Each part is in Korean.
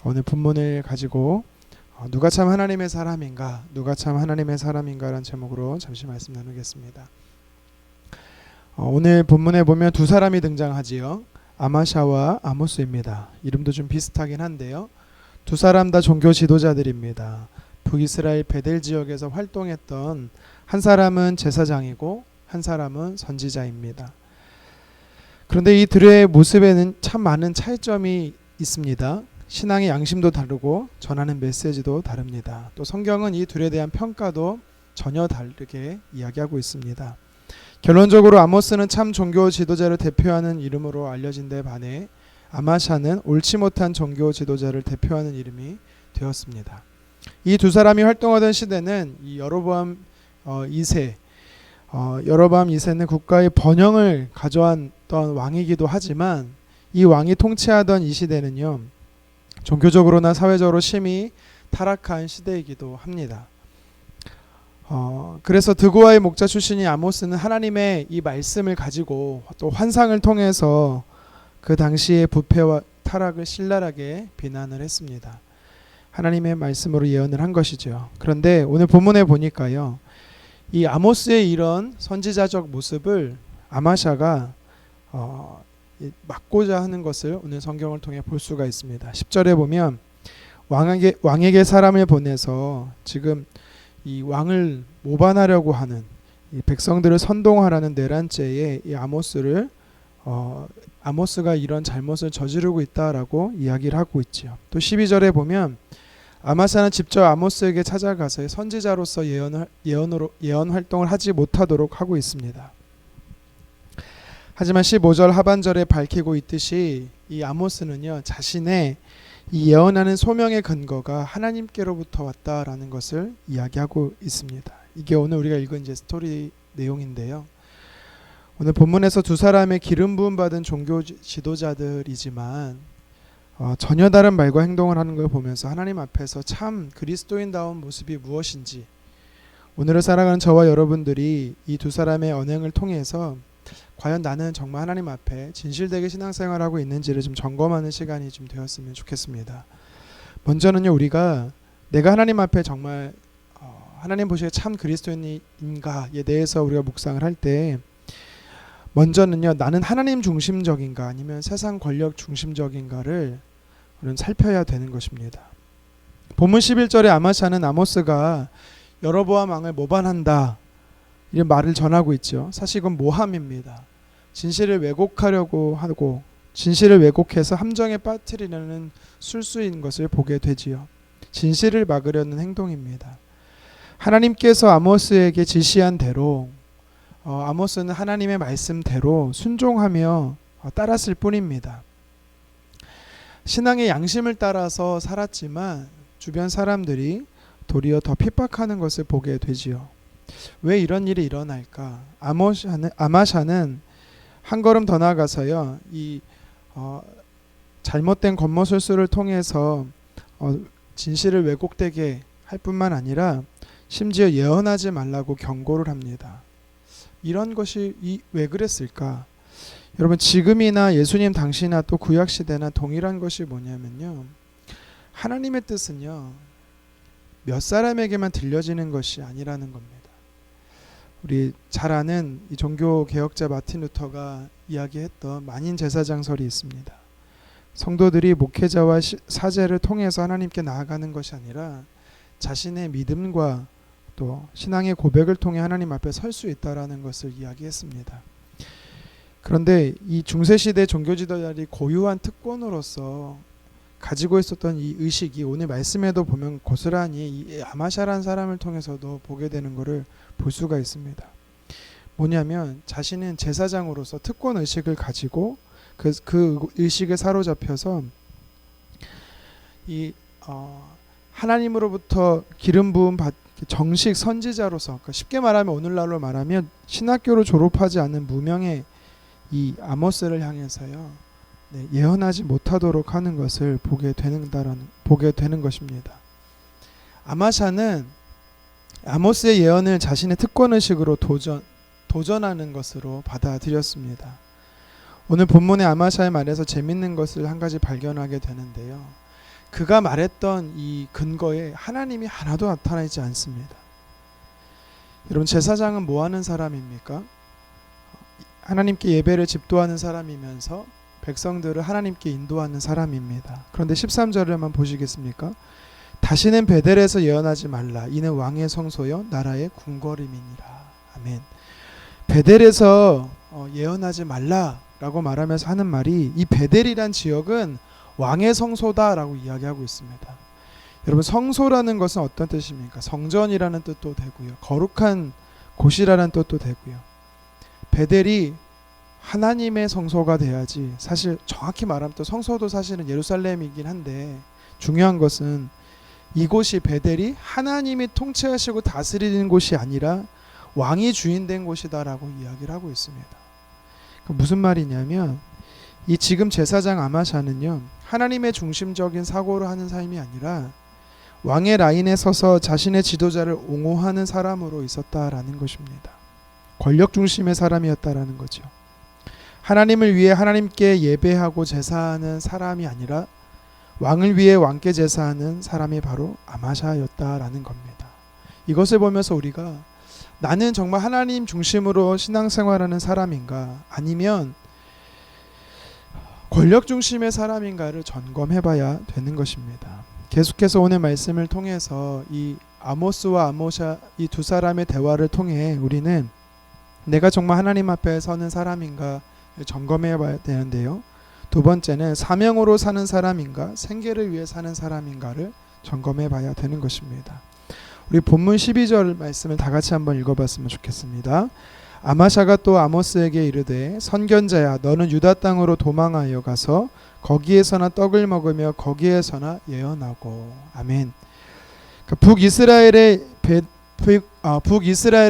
오늘 본문을 가지고 누가 참 하나님의 사람인가, 누가 참 하나님의 사람인가라는 제목으로 잠시 말씀 나누겠습니다. 오늘 본문에 보면 두 사람이 등장하지요. 아마샤와 아모스입니다. 이름도 좀 비슷하긴 한데요. 두 사람 다 종교 지도자들입니다. 북이스라엘 베델 지역에서 활동했던 한 사람은 제사장이고 한 사람은 선지자입니다. 그런데 이 둘의 모습에는 참 많은 차이점이 있습니다. 신앙의 양심도 다르고 전하는 메시지도 다릅니다. 또 성경은 이 둘에 대한 평가도 전혀 다르게 이야기하고 있습니다. 결론적으로 아모스는 참 종교 지도자를 대표하는 이름으로 알려진 데 반해 아마샤는 옳지 못한 종교 지도자를 대표하는 이름이 되었습니다. 이 두 사람이 활동하던 시대는 이 여로보암 2세, 여로보암 2세는 국가의 번영을 가져왔던 왕이기도 하지만 이 왕이 통치하던 이 시대는요, 종교적으로나 사회적으로 심히 타락한 시대이기도 합니다. 그래서 드고아의 목자 출신이 아모스는 하나님의 이 말씀을 가지고 또 환상을 통해서 그 당시의 부패와 타락을 신랄하게 비난을 했습니다. 하나님의 말씀으로 예언을 한 것이죠. 그런데 오늘 본문에 보니까요, 이 아모스의 이런 선지자적 모습을 아마샤가 막고자 하는 것을 오늘 성경을 통해 볼 수가 있습니다. 10절에 보면 왕에게 사람을 보내서 지금 이 왕을 모반하려고 하는 이 백성들을 선동하라는 내란죄에 이 아모스가 이런 잘못을 저지르고 있다라고 이야기를 하고 있지요. 또 12절에 보면 아마샤는 직접 아모스에게 찾아가서 선지자로서 예언 활동을 하지 못하도록 하고 있습니다. 하지만 15절 하반절에 밝히고 있듯이 이 아모스는요, 자신의 이 예언하는 소명의 근거가 하나님께로부터 왔다라는 것을 이야기하고 있습니다. 이게 오늘 우리가 읽은 이제 스토리 내용인데요. 오늘 본문에서 두 사람의 기름 부음 받은 종교 지도자들이지만 전혀 다른 말과 행동을 하는 걸 보면서 하나님 앞에서 참 그리스도인다운 모습이 무엇인지, 오늘을 살아가는 저와 여러분들이 이 두 사람의 언행을 통해서 과연 나는 정말 하나님 앞에 진실되게 신앙생활하고 있는지를 좀 점검하는 시간이 좀 되었으면 좋겠습니다. 먼저는요, 우리가 내가 하나님 앞에 정말 하나님 보시기에 참 그리스도인인가에 대해서 우리가 묵상을 할 때, 먼저는요, 나는 하나님 중심적인가 아니면 세상 권력 중심적인가를 우리는 살펴야 되는 것입니다. 본문 11절에 아마샤는 아모스가 여로보암 왕을 모반한다 이런 말을 전하고 있죠. 사실 이건 모함입니다. 진실을 왜곡하려고 하고 진실을 왜곡해서 함정에 빠뜨리려는 술수인 것을 보게 되지요. 진실을 막으려는 행동입니다. 하나님께서 아모스에게 지시한 대로 아모스는 하나님의 말씀대로 순종하며 따랐을 뿐입니다. 신앙의 양심을 따라서 살았지만 주변 사람들이 도리어 더 핍박하는 것을 보게 되지요. 왜 이런 일이 일어날까? 아마샤는 한 걸음 더 나아가서요, 이 잘못된 겉모술수를 통해서 진실을 왜곡되게 할 뿐만 아니라 심지어 예언하지 말라고 경고를 합니다. 이런 것이 왜 그랬을까? 여러분, 지금이나 예수님 당시나 또 구약시대나 동일한 것이 뭐냐면요, 하나님의 뜻은요, 몇 사람에게만 들려지는 것이 아니라는 겁니다. 우리 잘 아는 이 종교개혁자 마틴 루터가 이야기했던 만인 제사장설이 있습니다. 성도들이 목회자와 사제를 통해서 하나님께 나아가는 것이 아니라 자신의 믿음과 또 신앙의 고백을 통해 하나님 앞에 설 수 있다라는 것을 이야기했습니다. 그런데 이 중세시대 종교지도자들이 고유한 특권으로서 가지고 있었던 이 의식이 오늘 말씀에도 보면 고스란히 이 아마샤라는 사람을 통해서도 보게 되는 것을 볼 수가 있습니다. 뭐냐면 자신은 제사장으로서 특권 의식을 가지고 그 의식에 사로잡혀서 이 하나님으로부터 기름 부음 받 정식 선지자로서, 그러니까 쉽게 말하면 오늘날로 말하면 신학교를 졸업하지 않은 무명의 이 아모스를 향해서요, 예언하지 못하도록 하는 것을 보게 되는 것입니다. 아마샤는 아모스의 예언을 자신의 특권의식으로 도전하는 것으로 받아들였습니다. 오늘 본문의 아마샤의 말에서 재밌는 것을 한 가지 발견하게 되는데요. 그가 말했던 이 근거에 하나님이 하나도 나타나지 않습니다. 여러분, 제사장은 뭐 하는 사람입니까? 하나님께 예배를 집도하는 사람이면서 백성들을 하나님께 인도하는 사람입니다. 그런데 13절을 한번 보시겠습니까? 다시는 베델에서 예언하지 말라. 이는 왕의 성소여 나라의 궁궐임이니라. 아멘. 베델에서 예언하지 말라라고 말하면서 하는 말이, 이 베델이란 지역은 왕의 성소다라고 이야기하고 있습니다. 여러분, 성소라는 것은 어떤 뜻입니까? 성전이라는 뜻도 되고요, 거룩한 곳이라는 뜻도 되고요. 베델이 하나님의 성소가 돼야지, 사실 정확히 말하면 또 성소도 사실은 예루살렘이긴 한데, 중요한 것은 이곳이, 베델이 하나님이 통치하시고 다스리는 곳이 아니라 왕이 주인된 곳이다라고 이야기를 하고 있습니다. 무슨 말이냐면, 이 지금 제사장 아마샤는요, 하나님의 중심적인 사고를 하는 삶이 아니라 왕의 라인에 서서 자신의 지도자를 옹호하는 사람으로 있었다라는 것입니다. 권력 중심의 사람이었다라는 거죠. 하나님을 위해 하나님께 예배하고 제사하는 사람이 아니라 왕을 위해 왕께 제사하는 사람이 바로 아마샤였다라는 겁니다. 이것을 보면서 우리가, 나는 정말 하나님 중심으로 신앙생활하는 사람인가, 아니면 권력 중심의 사람인가를 점검해봐야 되는 것입니다. 계속해서 오늘 말씀을 통해서 이 아모스와 아모샤, 이 두 사람의 대화를 통해 우리는 내가 정말 하나님 앞에 서는 사람인가 점검해봐야 되는데요. 두 번째는 사명으로 사는 사람인가, 생계를 위해 사는 사람인가를 점검해봐야 되는 것입니다. 우리 본문 12절 말씀을 다 같이 한번 읽어봤으면 좋겠습니다. 아마샤가 또 아모스에게 이르되, 선견자야, 너는 유다 땅으로 도망하여 가서 거기에서나 떡을 먹으며 거기에서나 예언하고. 아멘. 북이스라엘의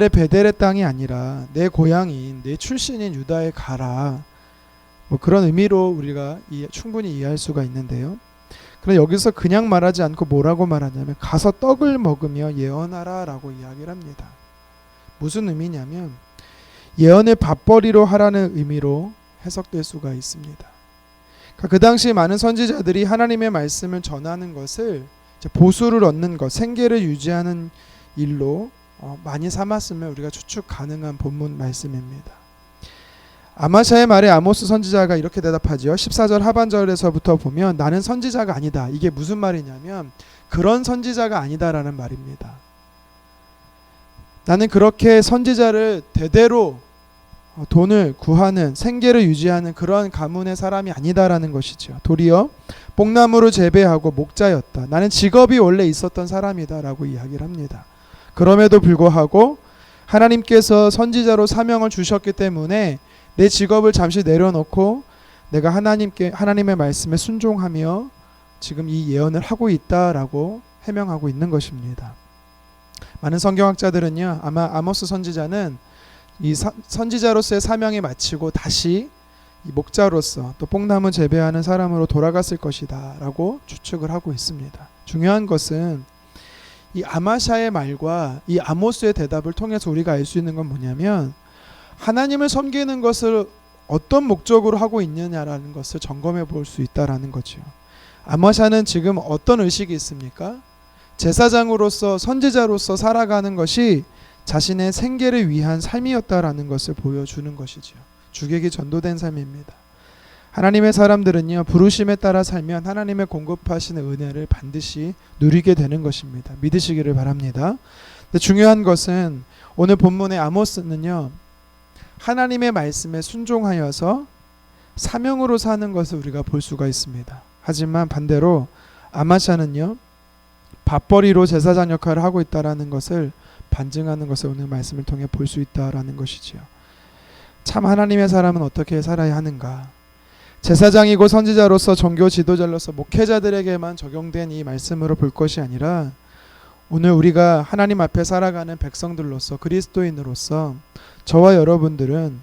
베델의 땅이 아니라 내 고향인, 내 출신인 유다에 가라, 그런 의미로 우리가 충분히 이해할 수가 있는데요. 그런데 여기서 그냥 말하지 않고 뭐라고 말하냐면, 가서 떡을 먹으며 예언하라 라고 이야기를 합니다. 무슨 의미냐면, 예언을 밥벌이로 하라는 의미로 해석될 수가 있습니다. 그 당시 많은 선지자들이 하나님의 말씀을 전하는 것을 보수를 얻는 것, 생계를 유지하는 일로 많이 삼았으면 우리가 추측 가능한 본문 말씀입니다. 아마샤의 말에 아모스 선지자가 이렇게 대답하죠. 14절 하반절에서부터 보면, 나는 선지자가 아니다. 이게 무슨 말이냐면, 그런 선지자가 아니다라는 말입니다. 나는 그렇게 선지자를 대대로 돈을 구하는, 생계를 유지하는 그러한 가문의 사람이 아니다라는 것이죠. 도리어 뽕나무를 재배하고 목자였다. 나는 직업이 원래 있었던 사람이다 라고 이야기를 합니다. 그럼에도 불구하고 하나님께서 선지자로 사명을 주셨기 때문에 내 직업을 잠시 내려놓고 내가 하나님의 말씀에 순종하며 지금 이 예언을 하고 있다라고 해명하고 있는 것입니다. 많은 성경학자들은요, 아마 아모스 선지자는 이 선지자로서의 사명이 마치고 다시 이 목자로서 또 뽕나무 재배하는 사람으로 돌아갔을 것이다 라고 추측을 하고 있습니다. 중요한 것은 이 아마샤의 말과 이 아모스의 대답을 통해서 우리가 알 수 있는 건 뭐냐면, 하나님을 섬기는 것을 어떤 목적으로 하고 있느냐라는 것을 점검해 볼 수 있다라는 거죠. 아마샤는 지금 어떤 의식이 있습니까? 제사장으로서, 선지자로서 살아가는 것이 자신의 생계를 위한 삶이었다라는 것을 보여주는 것이죠. 주객이 전도된 삶입니다. 하나님의 사람들은요, 부르심에 따라 살면 하나님의 공급하시는 은혜를 반드시 누리게 되는 것입니다. 믿으시기를 바랍니다. 근데 중요한 것은 오늘 본문의 아모스는요, 하나님의 말씀에 순종하여서 사명으로 사는 것을 우리가 볼 수가 있습니다. 하지만 반대로 아마샤는요, 밥벌이로 제사장 역할을 하고 있다라는 것을 반증하는 것을 오늘 말씀을 통해 볼 수 있다라는 것이지요. 참 하나님의 사람은 어떻게 살아야 하는가? 제사장이고 선지자로서, 종교 지도자로서, 목회자들에게만 적용된 이 말씀으로 볼 것이 아니라, 오늘 우리가 하나님 앞에 살아가는 백성들로서, 그리스도인으로서 저와 여러분들은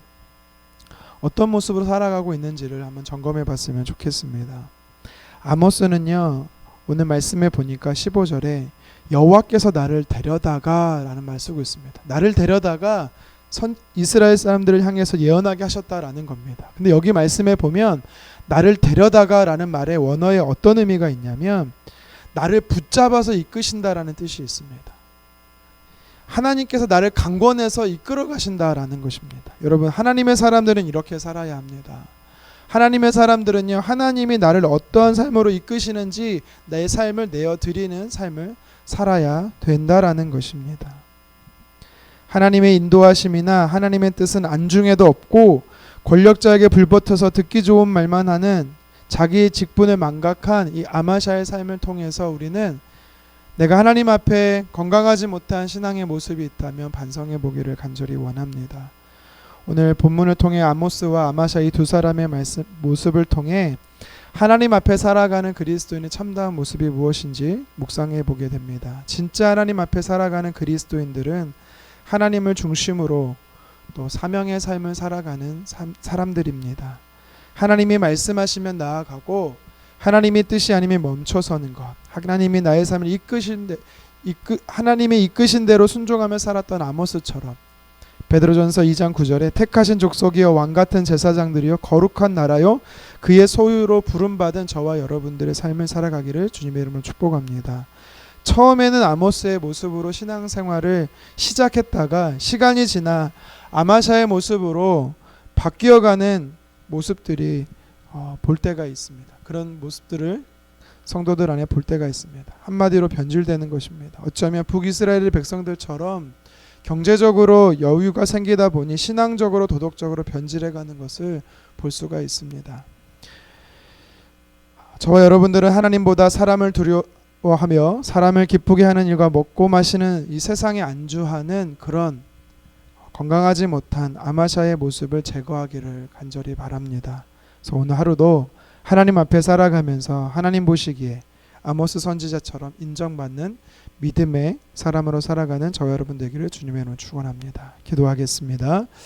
어떤 모습으로 살아가고 있는지를 한번 점검해 봤으면 좋겠습니다. 아모스는요, 오늘 말씀에 보니까 15절에 여호와께서 나를 데려다가 라는 말 쓰고 있습니다. 나를 데려다가 이스라엘 사람들을 향해서 예언하게 하셨다라는 겁니다. 근데 여기 말씀에 보면 나를 데려다가라는 말의 원어에 어떤 의미가 있냐면 나를 붙잡아서 이끄신다라는 뜻이 있습니다. 하나님께서 나를 강권해서 이끌어 가신다라는 것입니다. 여러분, 하나님의 사람들은 이렇게 살아야 합니다. 하나님의 사람들은요, 하나님이 나를 어떠한 삶으로 이끄시는지 내 삶을 내어드리는 삶을 살아야 된다라는 것입니다. 하나님의 인도하심이나 하나님의 뜻은 안중에도 없고 권력자에게 불붙어서 듣기 좋은 말만 하는 자기의 직분을 망각한 이 아마샤의 삶을 통해서 우리는 내가 하나님 앞에 건강하지 못한 신앙의 모습이 있다면 반성해 보기를 간절히 원합니다. 오늘 본문을 통해 아모스와 아마샤 이 두 사람의 모습을 통해 하나님 앞에 살아가는 그리스도인의 참다운 모습이 무엇인지 묵상해 보게 됩니다. 진짜 하나님 앞에 살아가는 그리스도인들은 하나님을 중심으로 또 사명의 삶을 살아가는 사람들입니다. 하나님이 말씀하시면 나아가고 하나님의 뜻이 아니면 멈춰서는 것, 하나님이 나의 삶을 하나님의 이끄신 대로 순종하며 살았던 아모스처럼 베드로전서 2장 9절에 택하신 족속이여 왕같은 제사장들이여 거룩한 나라요 그의 소유로 부름받은 저와 여러분들의 삶을 살아가기를 주님의 이름으로 축복합니다. 처음에는 아모스의 모습으로 신앙생활을 시작했다가 시간이 지나 아마샤의 모습으로 바뀌어가는 모습들이 볼 때가 있습니다. 그런 모습들을 성도들 안에 볼 때가 있습니다. 한마디로 변질되는 것입니다. 어쩌면 북이스라엘 백성들처럼 경제적으로 여유가 생기다 보니 신앙적으로 도덕적으로 변질해가는 것을 볼 수가 있습니다. 저와 여러분들은 하나님보다 사람을 두려워하며 사람을 기쁘게 하는 일과 먹고 마시는 이 세상에 안주하는 그런 건강하지 못한 아마샤의 모습을 제거하기를 간절히 바랍니다. 그래서 오늘 하루도 하나님 앞에 살아가면서 하나님 보시기에 아모스 선지자처럼 인정받는 믿음의 사람으로 살아가는 저와 여러분 되기를 주님의 이름으로 축원합니다. 기도하겠습니다.